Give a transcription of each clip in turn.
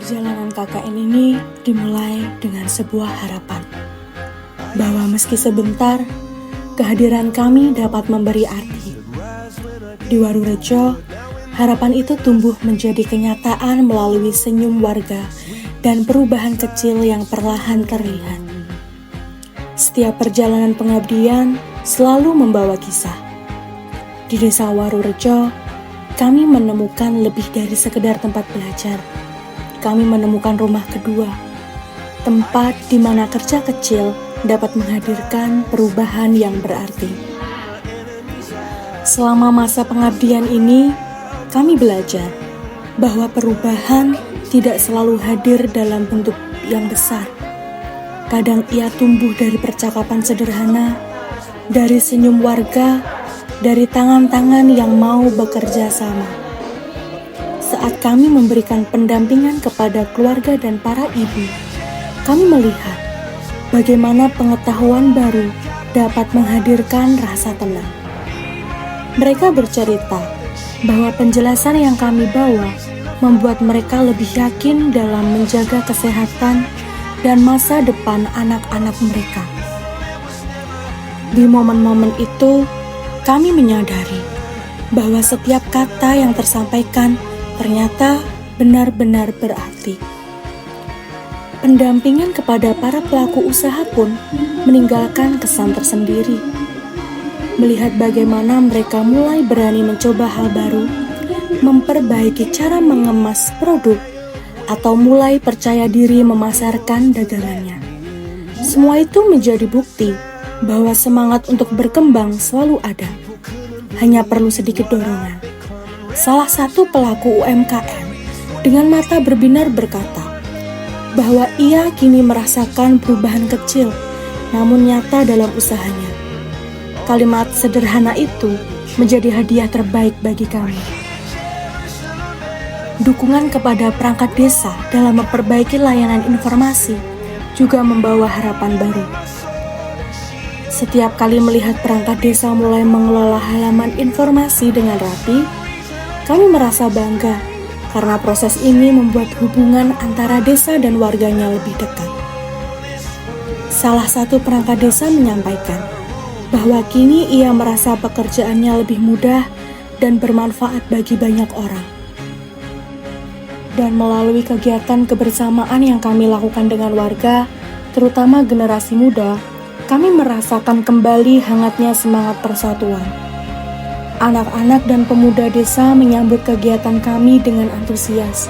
Perjalanan KKN ini dimulai dengan sebuah harapan, bahwa meski sebentar, kehadiran kami dapat memberi arti. Di Warurejo, harapan itu tumbuh menjadi kenyataan melalui senyum warga dan perubahan kecil yang perlahan terlihat. Setiap perjalanan pengabdian selalu membawa kisah. Di desa Warurejo, kami menemukan lebih dari sekedar tempat belajar. Kami menemukan rumah kedua, tempat di mana kerja kecil dapat menghadirkan perubahan yang berarti. Selama masa pengabdian ini, kami belajar bahwa perubahan tidak selalu hadir dalam bentuk yang besar. Kadang ia tumbuh dari percakapan sederhana, dari senyum warga, dari tangan-tangan yang mau bekerja sama. Saat kami memberikan pendampingan kepada keluarga dan para ibu, kami melihat bagaimana pengetahuan baru dapat menghadirkan rasa tenang. Mereka bercerita bahwa penjelasan yang kami bawa membuat mereka lebih yakin dalam menjaga kesehatan dan masa depan anak-anak mereka. Di momen-momen itu, kami menyadari bahwa setiap kata yang tersampaikan ternyata benar-benar berarti. Pendampingan kepada para pelaku usaha pun meninggalkan kesan tersendiri. Melihat bagaimana mereka mulai berani mencoba hal baru, memperbaiki cara mengemas produk, atau mulai percaya diri memasarkan dagangannya. Semua itu menjadi bukti bahwa semangat untuk berkembang selalu ada. Hanya perlu sedikit dorongan. Salah satu pelaku UMKM dengan mata berbinar berkata bahwa ia kini merasakan perubahan kecil namun nyata dalam usahanya. Kalimat sederhana itu menjadi hadiah terbaik bagi kami. Dukungan kepada perangkat desa dalam memperbaiki layanan informasi juga membawa harapan baru. Setiap kali melihat perangkat desa mulai mengelola halaman informasi dengan rapi, kami merasa bangga karena proses ini membuat hubungan antara desa dan warganya lebih dekat. Salah satu perangkat desa menyampaikan bahwa kini ia merasa pekerjaannya lebih mudah dan bermanfaat bagi banyak orang. Dan melalui kegiatan kebersamaan yang kami lakukan dengan warga, terutama generasi muda, kami merasakan kembali hangatnya semangat persatuan. Anak-anak dan pemuda desa menyambut kegiatan kami dengan antusias.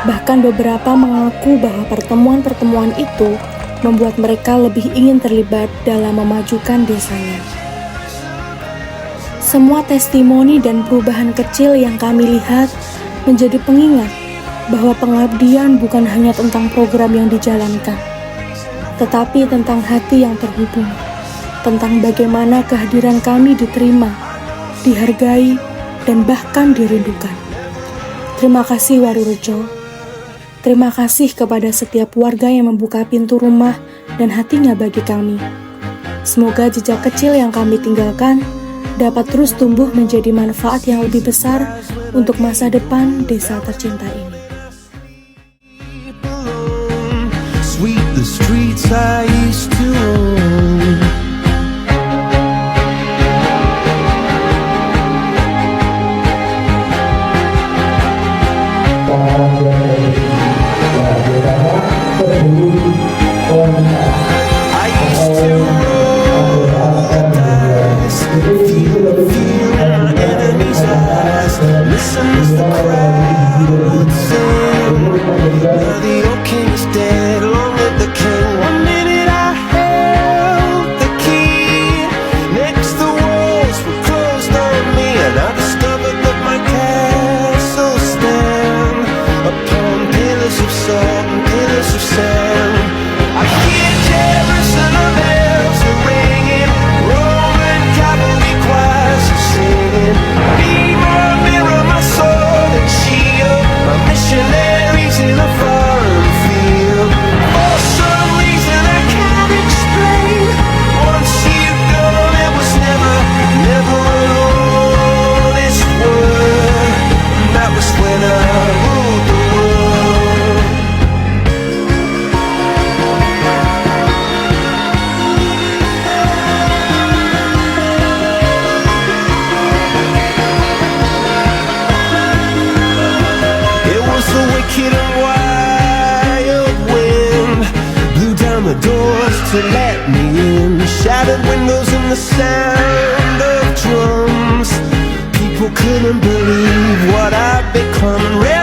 Bahkan beberapa mengaku bahwa pertemuan-pertemuan itu membuat mereka lebih ingin terlibat dalam memajukan desanya. Semua testimoni dan perubahan kecil yang kami lihat menjadi pengingat bahwa pengabdian bukan hanya tentang program yang dijalankan, tetapi tentang hati yang terhubung, tentang bagaimana kehadiran kami diterima, dihargai, dan bahkan dirindukan. Terima kasih Warurejo. Terima kasih kepada setiap warga yang membuka pintu rumah dan hatinya bagi kami. Semoga jejak kecil yang kami tinggalkan dapat terus tumbuh menjadi manfaat yang lebih besar untuk masa depan desa tercinta ini. Sweep the streets I used to own. I used to roll the dice, feel the fear in my enemy's eyes. Listen as the crowd would sing. Now the old king is dead, long live the king. One minute I doors to let me in, shattered windows and the sound of drums. People couldn't believe what I'd become.